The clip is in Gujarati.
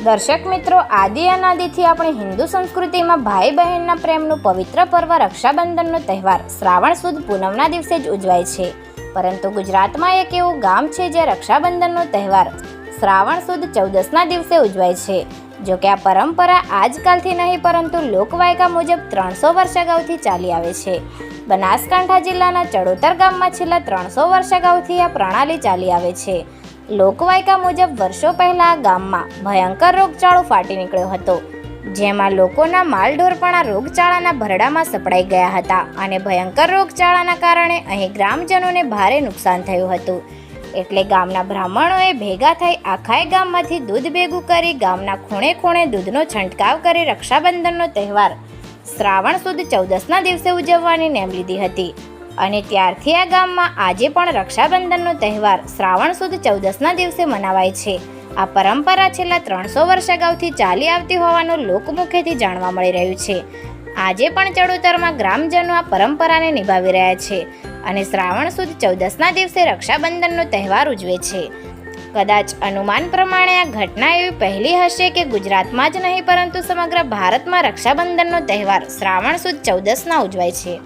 દર્શક મિત્રો, આદિ અનાદિથી આપણી હિન્દુ સંસ્કૃતિમાં ભાઈ બહેનના પ્રેમનું પવિત્ર પર્વ રક્ષાબંધનનો તહેવાર શ્રાવણ સુદ પૂનમના દિવસે જ ઉજવાય છે. પરંતુ ગુજરાતમાં એક એવું ગામ છે જ્યાં રક્ષાબંધનનો તહેવાર શ્રાવણ સુદ 14ના દિવસે ઉજવાય છે. જો કે આ પરંપરા આજકાલથી નહીં પરંતુ લોકવાયકા મુજબ 300 વર્ષ અગાઉથી ચાલી આવે છે. બનાસકાંઠા જિલ્લાના ચડોતર ગામમાં છેલ્લા 300 વર્ષ અગાઉથી આ પ્રણાલી ચાલી આવે છે. લોકવાયકા મુજબ વર્ષો પહેલાં આ ગામમાં ભયંકર રોગચાળો ફાટી નીકળ્યો હતો, જેમાં લોકોના માલઢોર પણ આ રોગચાળાના ભરડામાં સપડાઈ ગયા હતા અને ભયંકર રોગચાળાના કારણે અહીં ગ્રામજનોને ભારે નુકસાન થયું હતું. એટલે ગામના બ્રાહ્મણોએ ભેગા થઈ આખાય ગામમાંથી દૂધ ભેગું કરી ગામના ખૂણે ખૂણે દૂધનો છંટકાવ કરી રક્ષાબંધનનો તહેવાર શ્રાવણ સુદ 14ના દિવસે ઉજવવાની નેમ લીધી હતી. અને ત્યારથી આ ગામમાં આજે પણ રક્ષાબંધનનો તહેવાર શ્રાવણ સુદ 14ના દિવસે મનાવાય છે. આ પરંપરા છેલ્લા 300 વર્ષ અગાઉથી ચાલી આવતી હોવાનું લોકમુખેથી જાણવા મળી રહ્યું છે. આજે પણ ચડોતરમાં ગ્રામજનો આ પરંપરાને નિભાવી રહ્યા છે અને શ્રાવણ સુદ 14ના દિવસે રક્ષાબંધનનો તહેવાર ઉજવે છે. કદાચ અનુમાન પ્રમાણે આ ઘટના એવી પહેલી હશે કે ગુજરાતમાં જ નહીં પરંતુ સમગ્ર ભારતમાં રક્ષાબંધનનો તહેવાર શ્રાવણ સુદ 14ના ઉજવાય છે.